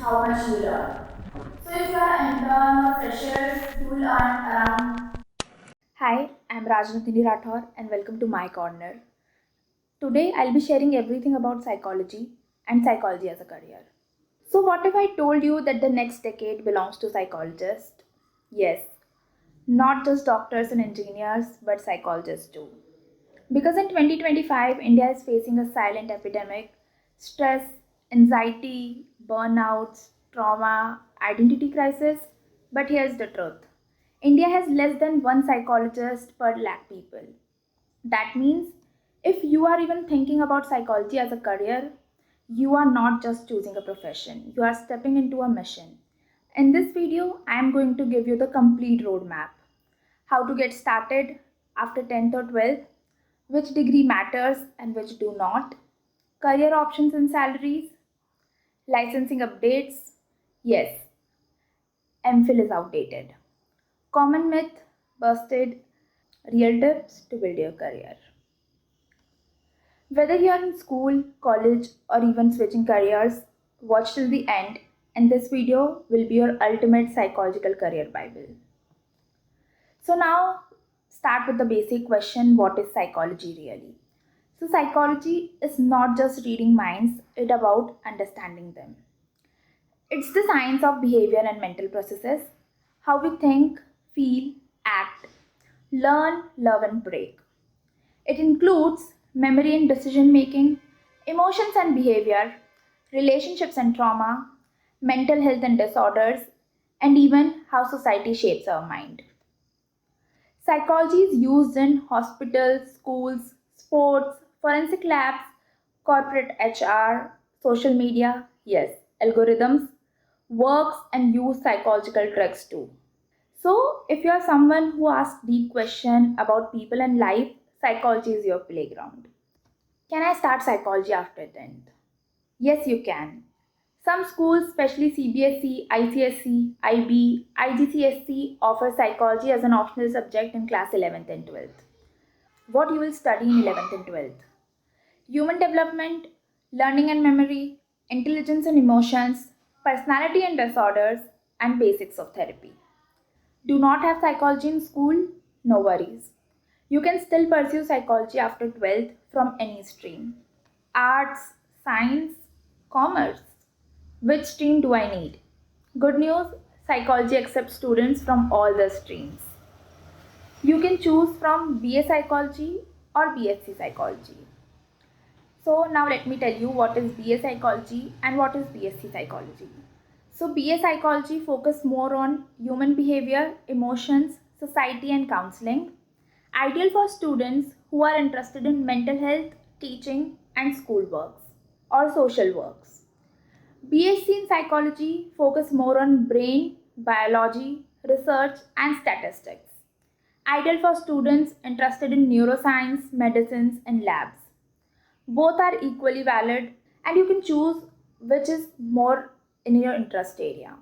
how much you learn. So if you are an intern or fresher, you will earn around. Hi, I'm Rajnandini and welcome to my corner. Today I'll be sharing everything about psychology and psychology as a career. So what if I told you that the next decade belongs to psychologists? Yes, not just doctors and engineers, but psychologists too. Because in 2025, India is facing a silent epidemic: stress, anxiety, burnouts, trauma, identity crisis. But here's the truth: India has less than one psychologist per lakh people. That means if you are even thinking about psychology as a career, you are not just choosing a profession, you are stepping into a mission. In this video, I am going to give you the complete roadmap: how to get started after 10th or 12th, which degree matters and which do not, career options and salaries, licensing updates. Yes, M.Phil is outdated. Common myth busted, real tips to build your career. Whether you are in school, college, or even switching careers, watch till the end, and this video will be your ultimate psychological career Bible. So, now start with the basic question: what is psychology really? So, psychology is not just reading minds, it's about understanding them. It's the science of behavior and mental processes, how we think, feel, act, learn, love, and break. It includes memory and decision making, emotions and behavior, relationships and trauma, mental health and disorders, and even how society shapes our mind. Psychology is used in hospitals, schools, sports, forensic labs, corporate HR, social media, yes, algorithms, works and use psychological tricks too. So, if you are someone who asks deep questions about people and life, psychology is your playground. Can I start psychology after 10th? Yes, you can. Some schools, especially CBSE, ICSE, IB, IGCSE, offer psychology as an optional subject in class 11th and 12th. What you will study in 11th and 12th? Human development, learning and memory, intelligence and emotions, personality and disorders, and basics of therapy. Do not have psychology in school? No worries. You can still pursue psychology after 12th from any stream: arts, science, commerce. Which stream do I need? Good news, psychology accepts students from all the streams. You can choose from BA Psychology or BSc Psychology. So now let me tell you what is BA Psychology and what is BSc Psychology. So BA Psychology focus more on human behavior, emotions, society and counseling. Ideal for students who are interested in mental health, teaching and school works or social works. BSc in Psychology focus more on brain, biology, research and statistics. Ideal for students interested in neuroscience, medicines and labs. Both are equally valid and you can choose which is more in your interest area.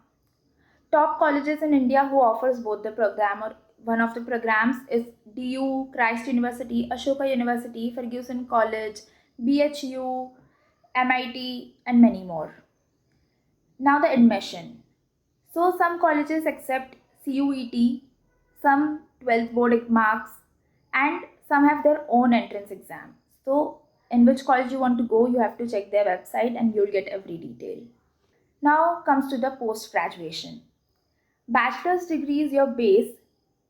Top colleges in India who offers both the program or one of the programs is DU, Christ University, Ashoka University, Ferguson College, BHU, MIT and many more. Now the admission. So some colleges accept CUET, some 12th board marks, and some have their own entrance exam. So in which college you want to go, you have to check their website and you'll get every detail. Now comes to the post graduation. Bachelor's degree is your base.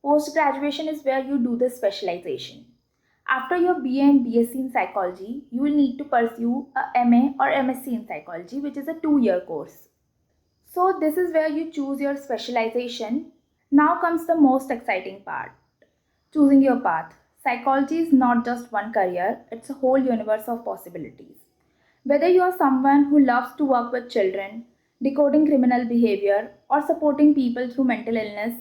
Post graduation is where you do the specialization. After your BA and BSc in psychology, you will need to pursue a MA or MSc in psychology, which is a 2-year course. So this is where you choose your specialization. Now comes the most exciting part: choosing your path. Psychology is not just one career, it's a whole universe of possibilities. Whether you are someone who loves to work with children, decoding criminal behavior, or supporting people through mental illness,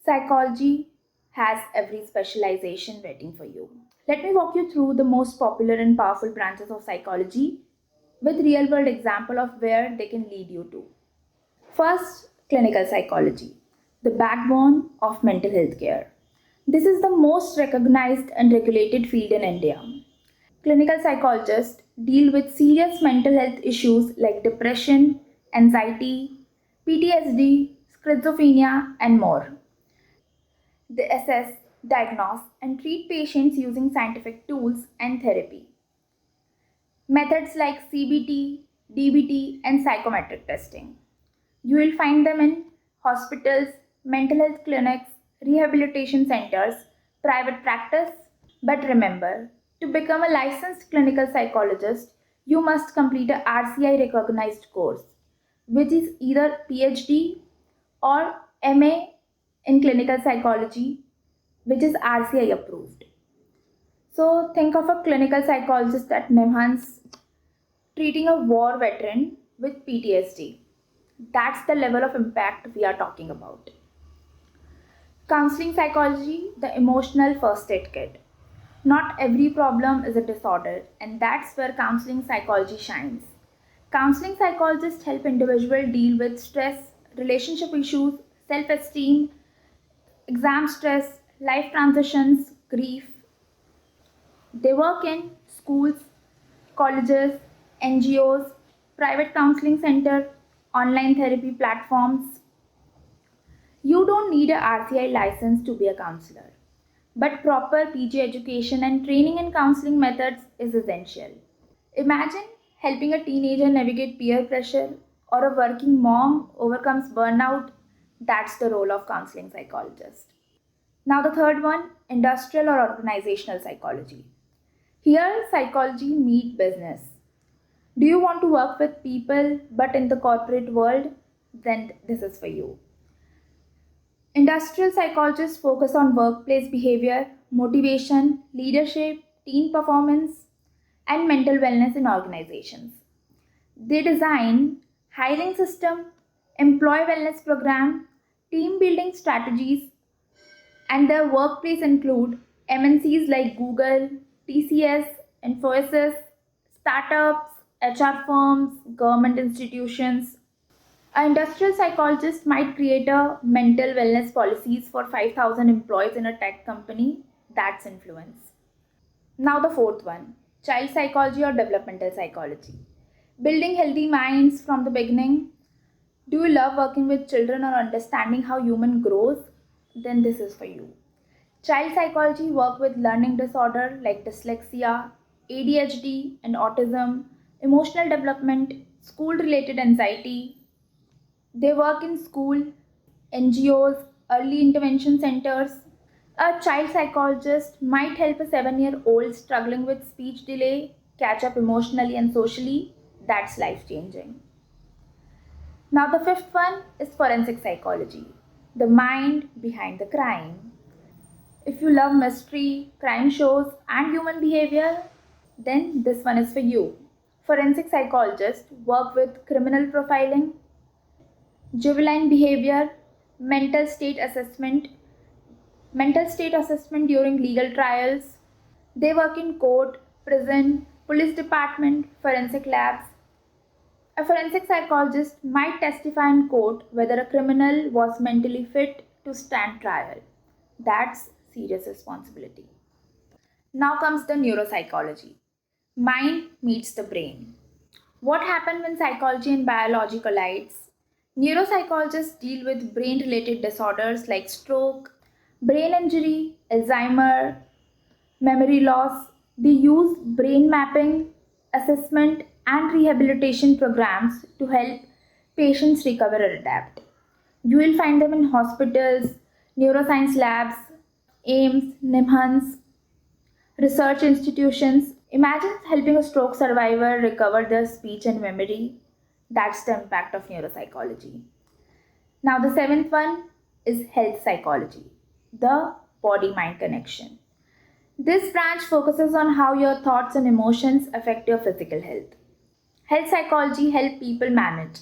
psychology has every specialization waiting for you. Let me walk you through the most popular and powerful branches of psychology with real world example of where they can lead you to. First, clinical psychology, the backbone of mental health care. This is the most recognized and regulated field in India. Clinical psychologists deal with serious mental health issues like depression, anxiety, PTSD, schizophrenia, and more. They assess, diagnose, and treat patients using scientific tools and therapy. Methods like CBT, DBT, and psychometric testing. You will find them in hospitals, mental health clinics, rehabilitation centers, private practice. But remember, to become a licensed clinical psychologist, you must complete a RCI recognized course, which is either PhD or MA in clinical psychology, which is RCI approved. So think of a clinical psychologist at NIMHANS treating a war veteran with PTSD. That's the level of impact we are talking about. Counseling psychology, the emotional first aid kit. Not every problem is a disorder, and that's where counseling psychology shines. Counseling psychologists help individuals deal with stress, relationship issues, self esteem, exam stress, life transitions, grief. They work in schools, colleges, NGOs, private counseling center, online therapy platforms. You don't need a RCI license to be a counselor, but proper PG education and training in counseling methods is essential. Imagine helping a teenager navigate peer pressure or a working mom overcomes burnout. That's the role of counseling psychologist. Now, the third one, industrial or organizational psychology. Here, psychology meets business. Do you want to work with people but in the corporate world? Then this is for you. Industrial psychologists focus on workplace behavior, motivation, leadership, team performance, and mental wellness in organizations. They design hiring system, employee wellness program, team building strategies, and their workplace include MNCs like Google, TCS, Infosys, startups, HR firms, government institutions. An industrial psychologist might create a mental wellness policies for 5,000 employees in a tech company. That's influence. Now, the fourth one, child psychology or developmental psychology. Building healthy minds from the beginning. Do you love working with children or understanding how human grows? Then this is for you. Child psychology work with learning disorder like dyslexia, ADHD and autism, emotional development, school related anxiety. They work in school, NGOs, early intervention centers. A child psychologist might help a 7-year-old struggling with speech delay catch up emotionally and socially. That's life changing. Now, the fifth one is forensic psychology, the mind behind the crime. If you love mystery, crime shows, and human behavior, then this one is for you. Forensic psychologists work with criminal profiling, juvenile behavior, mental state assessment, mental state assessment during legal trials. They work in court, prison, police department, forensic labs. A forensic psychologist might testify in court whether a criminal was mentally fit to stand trial. That's serious responsibility. Now comes the neuropsychology. Mind meets the brain. What happens when psychology and biology collides? Neuropsychologists deal with brain related disorders like stroke, brain injury, Alzheimer, memory loss. They use brain mapping, assessment, and rehabilitation programs to help patients recover or adapt. You will find them in hospitals, neuroscience labs, AIMS, NIMHANS, research institutions. Imagine helping a stroke survivor recover their speech and memory. That's the impact of neuropsychology. Now, the seventh one is health psychology, the body mind connection. This branch focuses on how your thoughts and emotions affect your physical health. Health psychology helps people manage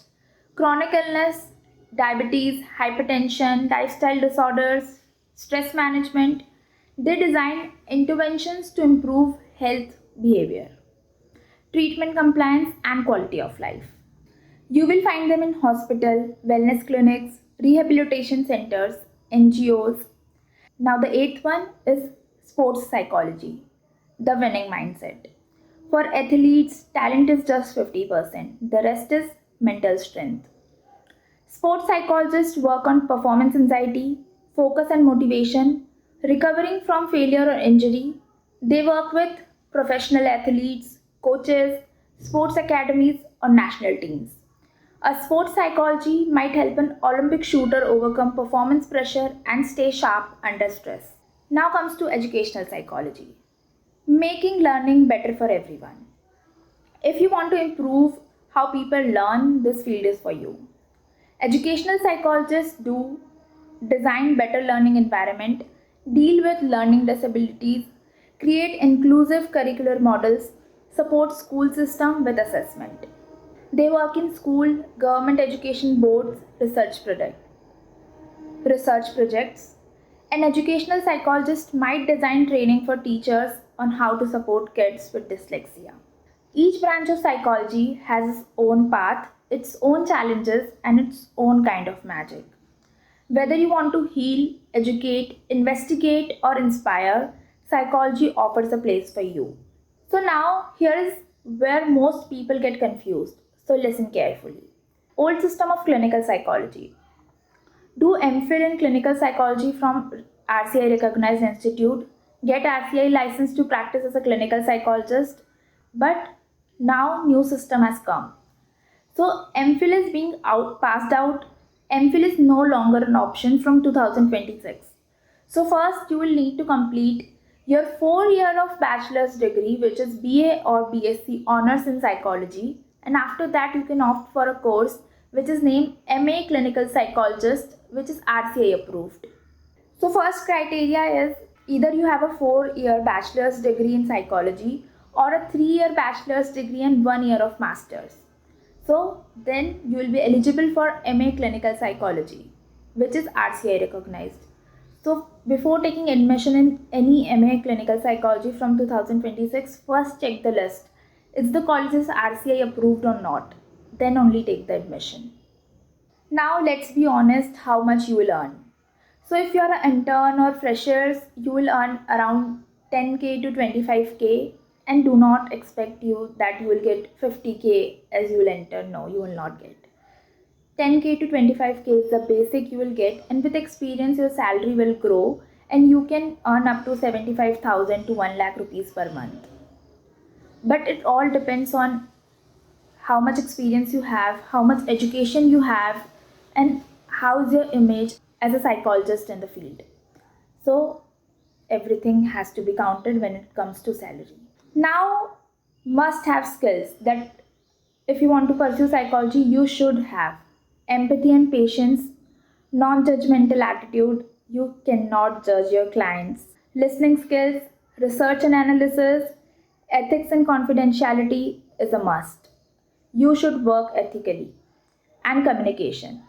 chronic illness, diabetes, hypertension, lifestyle disorders, stress management. They design interventions to improve health behavior, treatment compliance, and quality of life. You will find them in hospital, wellness clinics, rehabilitation centers, NGOs. Now, the eighth one is sports psychology, the winning mindset. For athletes, talent is just 50%. The rest is mental strength. Sports psychologists work on performance anxiety, focus and motivation, recovering from failure or injury. They work with professional athletes, coaches, sports academies, or national teams. A sports psychology might help an Olympic shooter overcome performance pressure and stay sharp under stress. Now comes to educational psychology, making learning better for everyone. If you want to improve how people learn, this field is for you. Educational psychologists do design better learning environment, deal with learning disabilities, create inclusive curricular models, support school system with assessment. They work in school, government education boards, research projects. An educational psychologist might design training for teachers on how to support kids with dyslexia. Each branch of psychology has its own path, its own challenges, and its own kind of magic. Whether you want to heal, educate, investigate, or inspire, psychology offers a place for you. So, now here is where most people get confused. So, listen carefully. Old system of clinical psychology. Do M.Phil in clinical psychology from RCI recognized institute, get RCI license to practice as a clinical psychologist, but now new system has come. So M.Phil is being passed out. M.Phil is no longer an option from 2026. So first you will need to complete your 4 year of bachelor's degree, which is BA or BSc honors in psychology, and after that you can opt for a course which is named MA Clinical Psychologist, which is RCA approved. So first criteria is either you have a 4 year bachelor's degree in psychology or a 3 year bachelor's degree and 1 year of master's. So then you will be eligible for MA Clinical Psychology, which is RCI recognized. So before taking admission in any MA Clinical Psychology from 2026, first check the list. Is the college is RCI approved or not? Then only take the admission. Now let's be honest how much you will earn. So if you are an intern or freshers, you will earn around 10k to 25k, and do not expect you that you will get 50k as you will enter. No, you will not get. 10k to 25k is the basic you will get, and with experience your salary will grow and you can earn up to 75,000 to 1 lakh rupees per month. But it all depends on how much experience you have, how much education you have, and how is your image as a psychologist in the field. So everything has to be counted when it comes to salary. Now, must have skills that if you want to pursue psychology, you should have empathy and patience, non judgmental attitude, you cannot judge your clients, listening skills, research and analysis, ethics and confidentiality is a must. You should work ethically, and communication.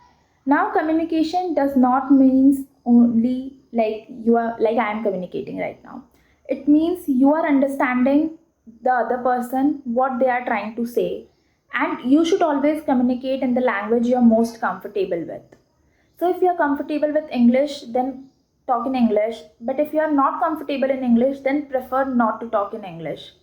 Now, communication does not mean only like you are like I am communicating right now. It means you are understanding the other person what they are trying to say, and you should always communicate in the language you are most comfortable with. So if you are comfortable with English, then talk in English. But if you are not comfortable in English, then prefer not to talk in English.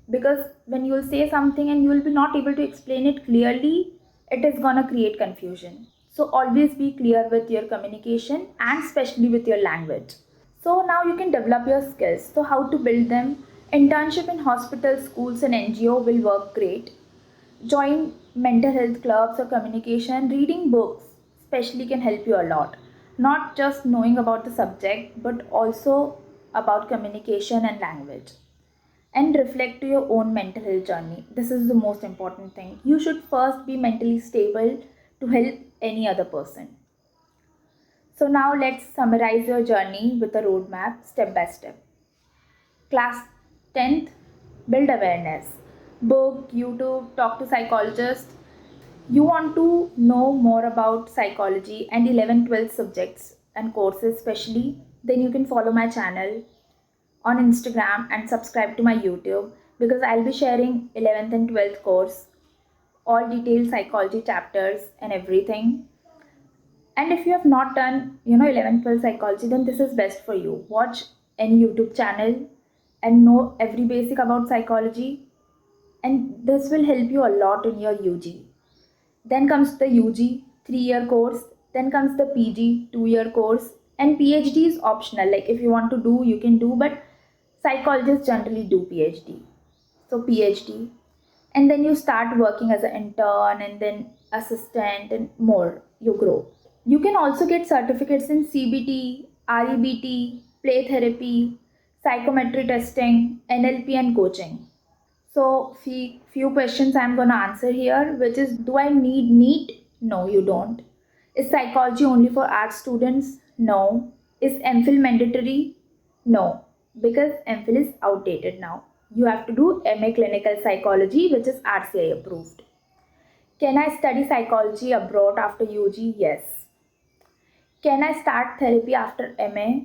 Because when you will say something and you will be not able to explain it clearly, it is gonna create confusion. So always be clear with your communication and especially with your language. So now you can develop your skills. So how to build them? Internship in hospitals, schools and NGO will work great. Join mental health clubs or communication. Reading books especially can help you a lot. Not just knowing about the subject, but also about communication and language. And reflect to your own mental health journey. This is the most important thing. You should first be mentally stable to help any other person. So now let's summarize your journey with a roadmap step by step. Class 10th, build awareness. Book, YouTube, talk to psychologists. You want to know more about psychology and 11th, 12th subjects and courses especially, then you can follow my channel on Instagram and subscribe to my YouTube, because I'll be sharing 11th and 12th course, all detailed psychology chapters and everything. And if you have not done 11th 12th psychology, then this is best for you. Watch any YouTube channel and know every basic about psychology, and this will help you a lot in your UG. Then comes the UG 3-year course. Then comes the PG 2-year course. And PhD is optional. Like if you want to do, you can do, but psychologists generally do PhD. So PhD. And then you start working as an intern and then assistant and more. You grow. You can also get certificates in CBT, REBT, play therapy, psychometry testing, NLP, and coaching. So, few questions I'm going to answer here, which is, do I need NEET? No, you don't. Is psychology only for art students? No. Is M.Phil mandatory? No, because M.Phil is outdated now. You have to do MA Clinical Psychology, which is RCI approved. Can I study psychology abroad after UG? Yes. Can I start therapy after MA?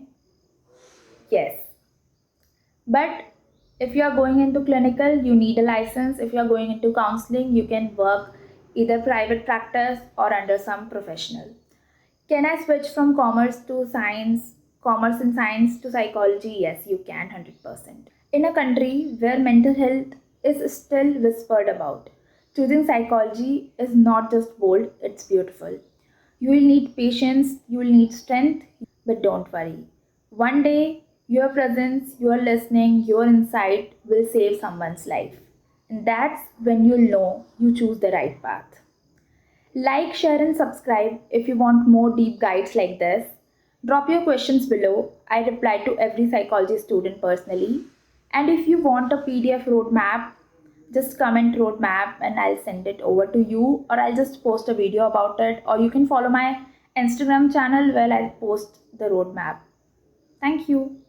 Yes. But if you are going into clinical, you need a license. If you are going into counseling, you can work either private practice or under some professional. Can I switch from commerce and science to psychology? Yes, you can 100%. In a country where mental health is still whispered about, choosing psychology is not just bold, it's beautiful. You will need patience, you will need strength, but don't worry. One day, your presence, your listening, your insight will save someone's life. And that's when you'll know you choose the right path. Like, share, and subscribe if you want more deep guides like this. Drop your questions below. I reply to every psychology student personally. And if you want a PDF roadmap, just comment roadmap and I'll send it over to you, or I'll just post a video about it, or you can follow my Instagram channel where I'll post the roadmap. Thank you.